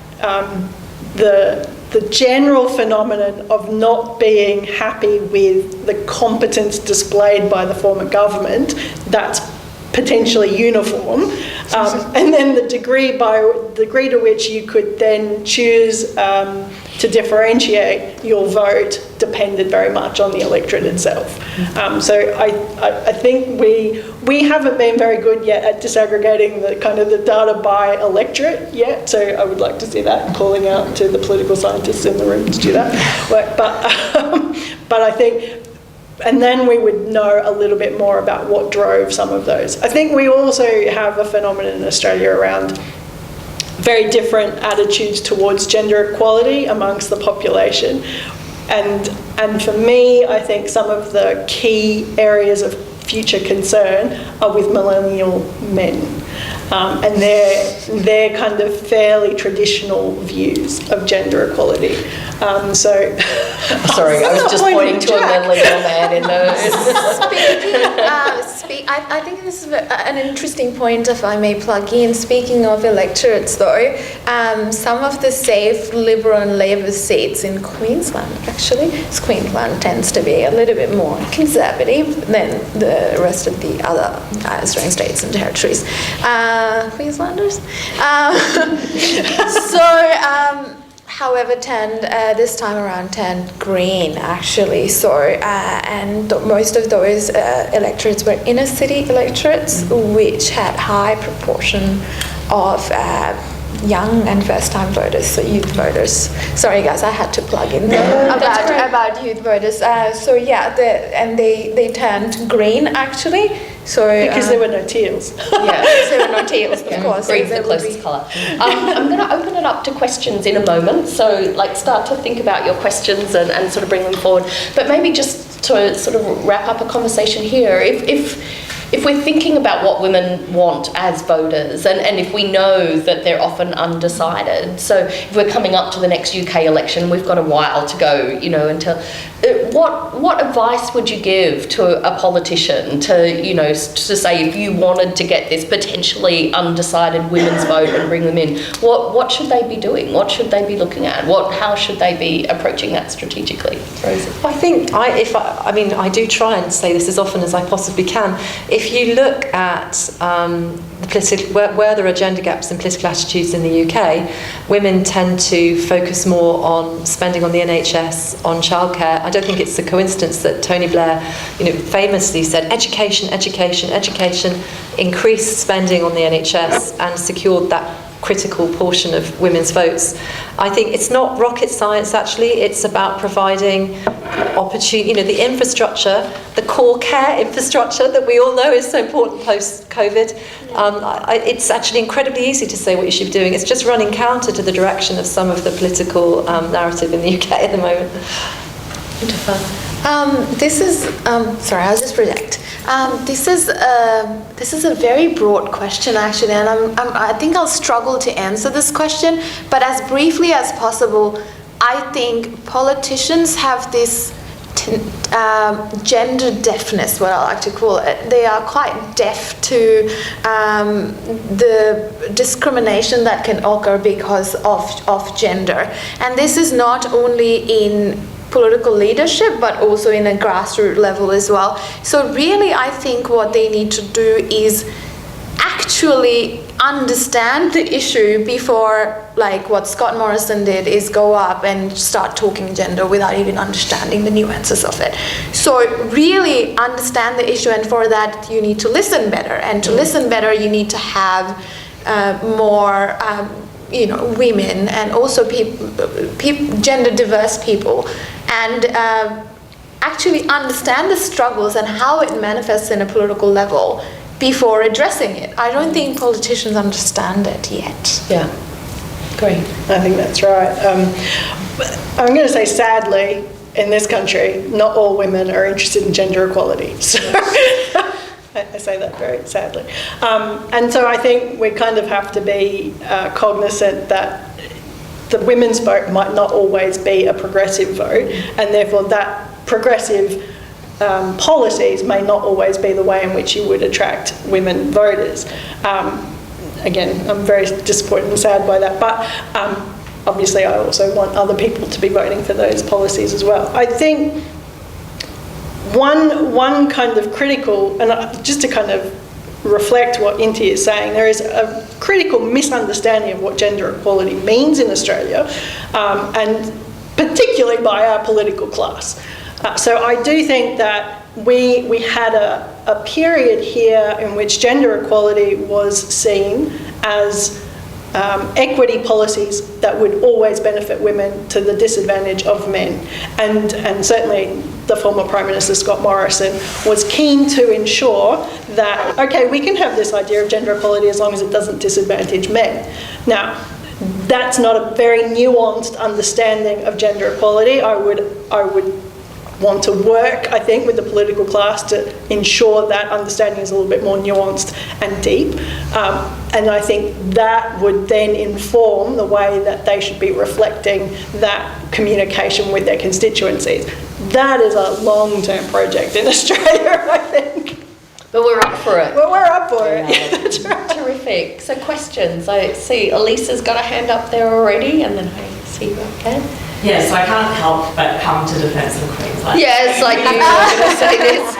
the general phenomenon of not being happy with the competence displayed by the former government, that's potentially uniform, and then the degree to which you could then choose to differentiate your vote depended very much on the electorate itself. So I think we haven't been very good yet at disaggregating the data by electorate yet. So I would like to see that, calling out to the political scientists in the room to do that work. But I think. And then we would know a little bit more about what drove some of those. I think we also have a phenomenon in Australia around very different attitudes towards gender equality amongst the population. And for me, I think some of the key areas of future concern are with millennial men. And their kind of fairly traditional views of gender equality.
Sorry, I was just pointing to a millennial man in those.
I think this is an interesting point, if I may plug in. Speaking of electorates, though, some of the safe Liberal and Labor seats in Queensland, actually, Queensland tends to be a little bit more conservative than the rest of the other Australian states and territories. Queenslanders. However, this time around turned green, actually. And most of those electorates were inner city electorates, which had high proportion of young and first-time voters, so youth voters. Sorry, guys, I had to plug in about youth voters. They turned green, actually.
Because there were no teals.
Yeah,
there were no teals, of course.
Green's the closest colour. I'm going to open it up to questions in a moment, so start to think about your questions and sort of bring them forward. But maybe just to sort of wrap up a conversation here, if if we're thinking about what women want as voters, and if we know that they're often undecided, so if we're coming up to the next UK election, we've got a while to go, you know, until, what advice would you give to a politician to, you know, to say if you wanted to get this potentially undecided women's vote and bring them in, what should they be doing? What should they be looking at? How should they be approaching that strategically? Rosie?
I think I do try and say this as often as I possibly can. If you look at where there are gender gaps in political attitudes in the UK, women tend to focus more on spending on the NHS, on childcare. I don't think it's a coincidence that Tony Blair, you know, famously said education, increased spending on the NHS and secured that critical portion of women's votes. I think it's not rocket science, actually. It's about providing opportunity, you know, the infrastructure, the core care infrastructure that we all know is so important post-COVID. It's actually incredibly easy to say what you should be doing. It's just running counter to the direction of some of the political narrative in the UK at the moment.
Sorry, I'll just project. This is a very broad question, actually, and I think I'll struggle to answer this question. But as briefly as possible, I think politicians have this gender deafness, what I like to call it. They are quite deaf to the discrimination that can occur because of gender, and this is not only in political leadership, but also in a grassroots level as well. So really, I think what they need to do is actually understand the issue before, like what Scott Morrison did, is go up and start talking gender without even understanding the nuances of it. So really understand the issue, and for that you need to listen better. And to listen better, you need to have more women and also gender diverse people, and actually understand the struggles and how it manifests in a political level before addressing it. I don't think politicians understand it yet.
Yeah, great.
I think that's right. I'm going to say, sadly, in this country, not all women are interested in gender equality. So I say that very sadly. And so I think we kind of have to be cognizant that the women's vote might not always be a progressive vote, and therefore that progressive policies may not always be the way in which you would attract women voters. Again, I'm very disappointed and sad by that, but obviously I also want other people to be voting for those policies as well. I think one kind of critical, and just to kind of reflect what Inti is saying, there is a critical misunderstanding of what gender equality means in Australia, and particularly by our political class. So I do think that we had a period here in which gender equality was seen as equity policies that would always benefit women to the disadvantage of men. And certainly the former Prime Minister Scott Morrison was keen to ensure that, okay, we can have this idea of gender equality as long as it doesn't disadvantage men. Now, that's not a very nuanced understanding of gender equality. I would want to work, I think, with the political class to ensure that understanding is a little bit more nuanced and deep. And I think that would then inform the way that they should be reflecting that communication with their constituencies. That is a long-term project in Australia, I think.
But we're up for it.
Well, we're up for it. Yeah,
that's right. Terrific. So questions. I see Elisa's got a hand up there already, and then I see Ken.
Yeah, so I can't help but come to defence of Queensland.
Yeah, it's like you were going to say this.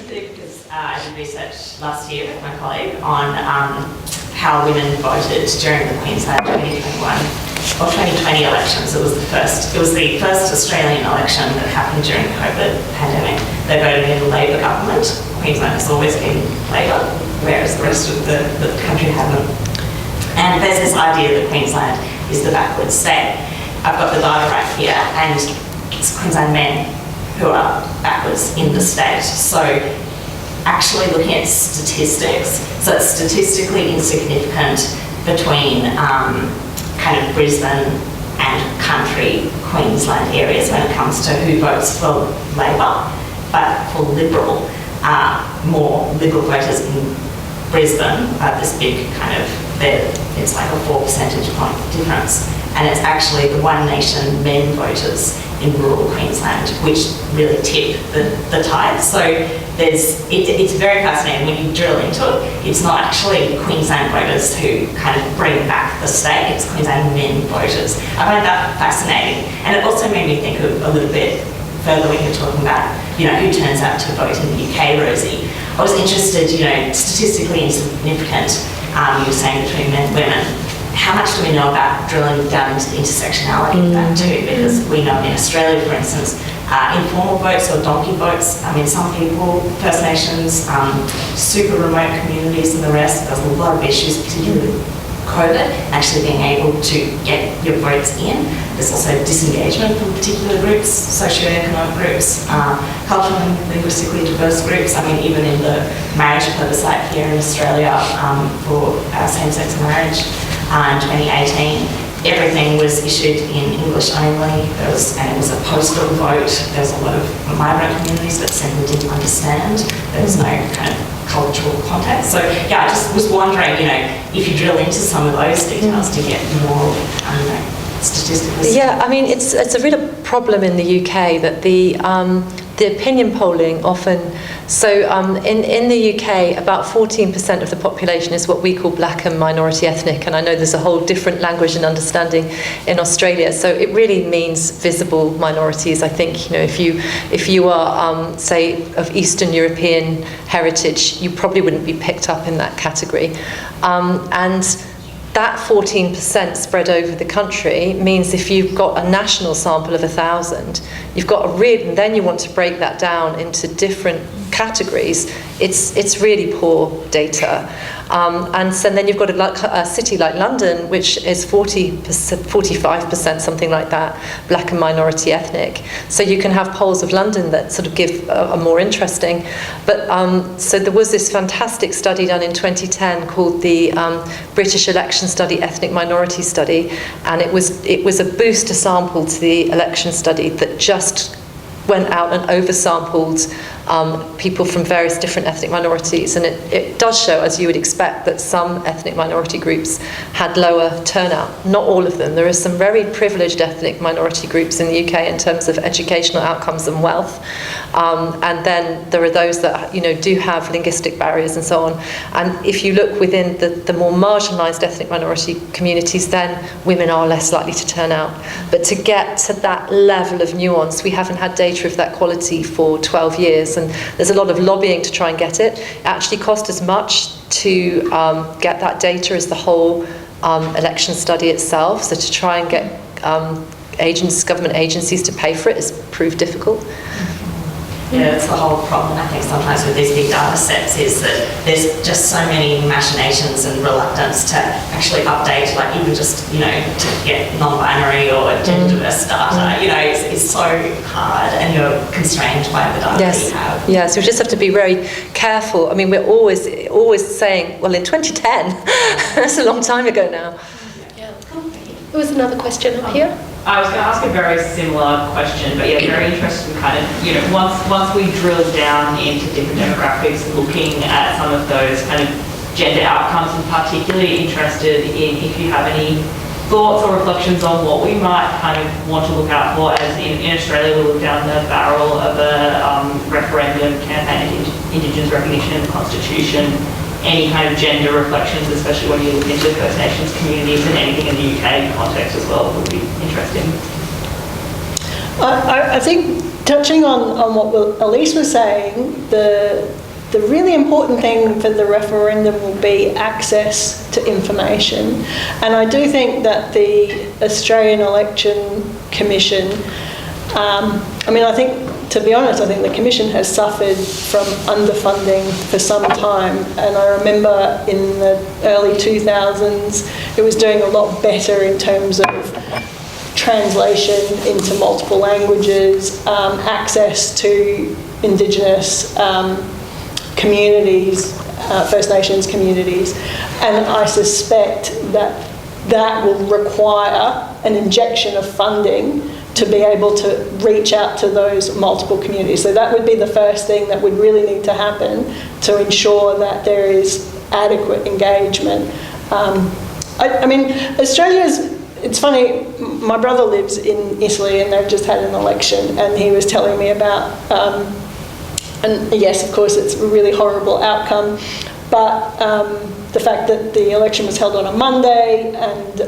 Because I did research last year with my colleague on how women voted during the Queensland 2021 or 2020 elections. It was the first Australian election that happened during the COVID pandemic. They voted in the Labor government. Queensland has always been Labor, whereas the rest of the country haven't. And there's this idea that Queensland is the backward state. I've got the data right here, and it's Queensland men who are backwards in the state. So actually looking at statistics, so it's statistically insignificant between kind of Brisbane and country Queensland areas when it comes to who votes for Labor, but for Liberal, more Liberal voters in Brisbane are this big kind of, it's like a 4 percentage point difference. And it's actually the One Nation men voters in rural Queensland which really tip the tide. So it's very fascinating when you drill into it. It's not actually Queensland voters who kind of bring back the state, it's Queensland men voters. I find that fascinating. And it also made me think of a little bit further when you're talking about, who turns out to vote in the UK, Rosie. I was interested, statistically insignificant, you were saying between men and women. How much do we know about drilling down into the intersectionality of that too? Because we know in Australia, for instance, informal votes or donkey votes, some people, First Nations, super remote communities and the rest, there's a lot of issues, particularly with COVID, actually being able to get your votes in. There's also disengagement from particular groups, socioeconomic groups, culturally and linguistically diverse groups. Even in the marriage plebiscite here in Australia for same-sex marriage, in 2018, everything was issued in English only. It was a postal vote. There was a lot of migrant communities that simply didn't understand. There was no kind of cultural context. So I just was wondering, if you drill into some of those details to get more, statistically.
Yeah, it's a real problem in the UK that the opinion polling often. So in the UK, about 14% of the population is what we call black and minority ethnic, and I know there's a whole different language and understanding in Australia. So it really means visible minorities. I think if you are say of Eastern European heritage, you probably wouldn't be picked up in that category, and that 14% spread over the country means if you've got a national sample of 1,000, you've got a real, and then you want to break that down into different categories, it's really poor data. And so then you've got a city like London, which is 45%, something like that, black and minority ethnic. So you can have polls of London that sort of give a more interesting. But so there was this fantastic study done in 2010 called the British Election Study Ethnic Minority Study, and it was a booster sample to the election study that just went out and oversampled people from various different ethnic minorities, and it does show, as you would expect, that some ethnic minority groups had lower turnout. Not all of them. There are some very privileged ethnic minority groups in the UK in terms of educational outcomes and wealth, and then there are those that do have linguistic barriers and so on. And if you look within the more marginalised ethnic minority communities, then women are less likely to turn out. But to get to that level of nuance, we haven't had data of that quality for 12 years, and there's a lot of lobbying to try and get it. It actually cost as much to get that data as the whole election study itself, so to try and get government agencies to pay for it has proved difficult.
Yeah, that's the whole problem, I think, sometimes with these big data sets, is that there's just so many machinations and reluctance to actually update, like even just, to get non-binary or gender diverse data, it's so hard, and you're constrained by the data that you have.
Yeah, so we just have to be very careful. We're always saying, well, in 2010, that's a long time ago now.
Yeah. There was another question up here.
I was going to ask a very similar question, but very interested in kind of, once we drill down into different demographics, looking at some of those kind of gender outcomes, and particularly interested in if you have any thoughts or reflections on what we might kind of want to look out for, as in Australia we look down the barrel of a referendum campaign of Indigenous recognition in the Constitution. Any kind of gender reflections, especially when you look into First Nations communities, and anything in the UK context as well, would be interesting.
I think, touching on what Elise was saying, the really important thing for the referendum will be access to information. And I do think that the Australian Election Commission, to be honest, I think the Commission has suffered from underfunding for some time, and I remember in the early 2000s it was doing a lot better in terms of translation into multiple languages, access to Indigenous communities, First Nations communities, and I suspect that will require an injection of funding to be able to reach out to those multiple communities. So that would be the first thing that would really need to happen to ensure that there is adequate engagement. I mean, it's funny, my brother lives in Italy and they've just had an election, and he was telling me about, and yes, of course, it's a really horrible outcome, but the fact that the election was held on a Monday, and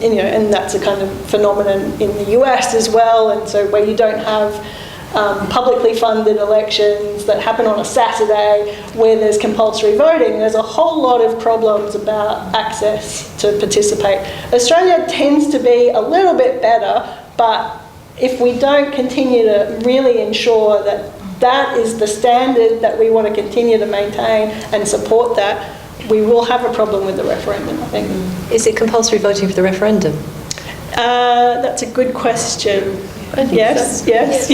and that's a kind of phenomenon in the US as well, and so where you don't have publicly funded elections that happen on a Saturday where there's compulsory voting, there's a whole lot of problems about access to participate. Australia tends to be a little bit better, but if we don't continue to really ensure that that is the standard that we want to continue to maintain and support that, we will have a problem with the referendum, I think.
Is it compulsory voting for the referendum?
That's a good question.
I think
yes,
so.
yes.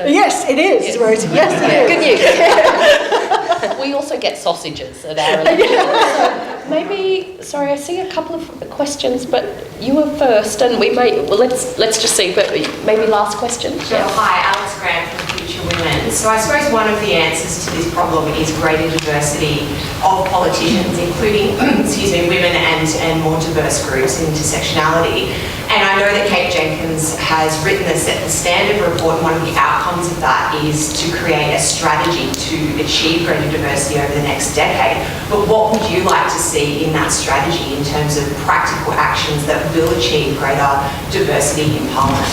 Yes, it is, Rosie. Yes, it is.
Good news.
We also get sausages at our election. So maybe, sorry, I see a couple of questions, but you were first, and we may, well, let's just see, but maybe last question.
Sure. Hi, Alex Grant from Future Women. So I suppose one of the answers to this problem is greater diversity of politicians, including, women and more diverse groups and intersectionality. And I know that Kate Jenkins has written the Set the Standard report, and one of the outcomes of that is to create a strategy to achieve greater diversity over the next decade. But what would you like to see in that strategy in terms of practical actions that will achieve greater diversity in Parliament?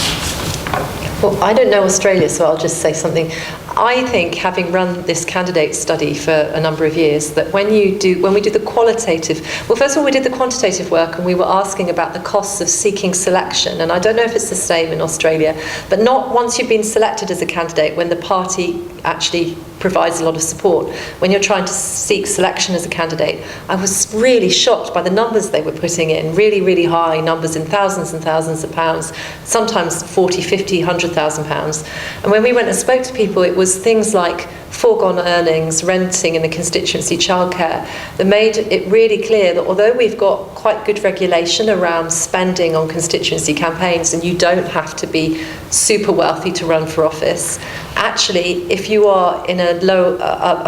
Well, I don't know Australia, so I'll just say something. I think, having run this candidate study for a number of years, that when we do the qualitative, well, first of all, we did the quantitative work, and we were asking about the costs of seeking selection, and I don't know if it's the same in Australia, but not once you've been selected as a candidate, when the party actually provides a lot of support. When you're trying to seek selection as a candidate, I was really shocked by the numbers they were putting in, really, really high numbers in thousands and thousands of pounds, sometimes 40, 50, 100,000 pounds. And when we went and spoke to people, it was things like foregone earnings, renting in the constituency, childcare, that made it really clear that although we've got quite good regulation around spending on constituency campaigns, and you don't have to be super wealthy to run for office, actually, if you are in a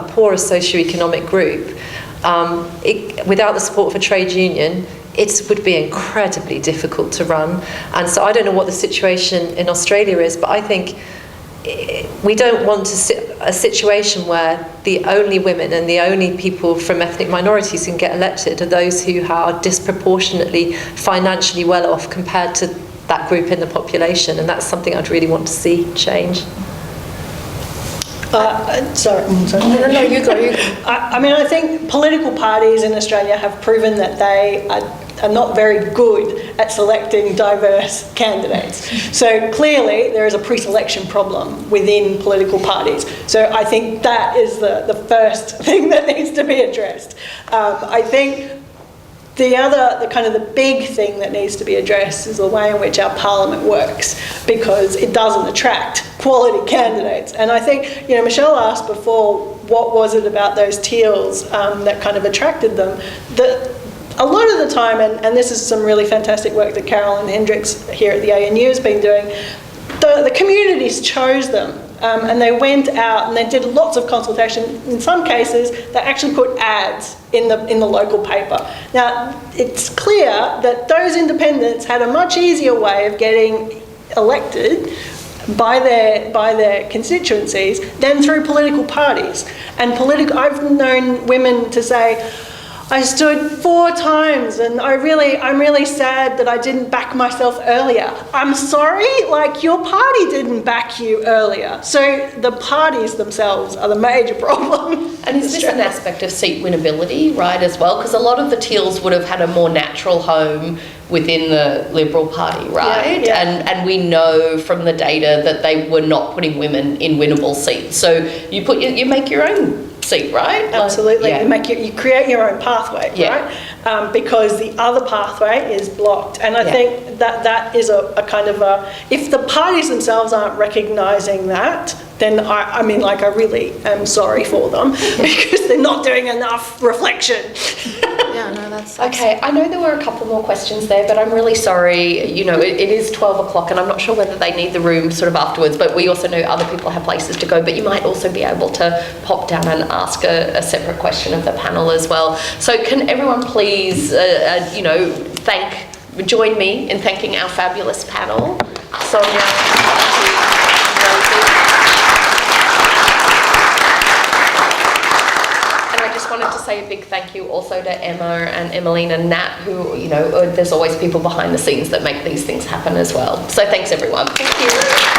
poorer socioeconomic group, without the support of a trade union, it would be incredibly difficult to run. And so I don't know what the situation in Australia is, but I think we don't want a situation where the only women and the only people from ethnic minorities who can get elected are those who are disproportionately financially well off compared to that group in the population, and that's something I'd really want to see change.
Sorry.
No, you go.
I mean, I think political parties in Australia have proven that they are not very good at selecting diverse candidates. So clearly there is a pre-selection problem within political parties. So I think that is the first thing that needs to be addressed. I think the big thing that needs to be addressed is the way in which our parliament works, because it doesn't attract quality candidates. And I think, Michelle asked before, what was it about those teals that kind of attracted them? A lot of the time, and this is some really fantastic work that Carolyn Hendricks here at the ANU has been doing, the communities chose them. And they went out and they did lots of consultation. In some cases, they actually put ads in the local paper. Now, it's clear that those independents had a much easier way of getting elected by their constituencies than through political parties. And I've known women to say, I stood 4 times and I'm really sad that I didn't back myself earlier. I'm sorry, your party didn't back you earlier. So the parties themselves are the major problem.
And is this an aspect of seat winnability, right, as well? Because a lot of the Teals would have had a more natural home within the Liberal Party, right?
Yeah.
And we know from the data that they were not putting women in winnable seats. So you make your own seat, right?
Absolutely.
Yeah.
You create your own pathway, right? Because the other pathway is blocked. And I think that is a kind of if the parties themselves aren't recognising that, then I really am sorry for them because they're not doing enough reflection.
Yeah, no, that's
Okay, I know there were a couple more questions there, but I'm really sorry. You know, it is 12 o'clock and I'm not sure whether they need the room sort of afterwards, but we also know other people have places to go, but you might also be able to pop down and ask a separate question of the panel as well. So can everyone please, you know, join me in thanking our fabulous panel, Sonia, Rosie. Wanted to say a big thank you also to Emma and Emmeline and Nat, who, you know, there's always people behind the scenes that make these things happen as well. So thanks everyone. Thank you.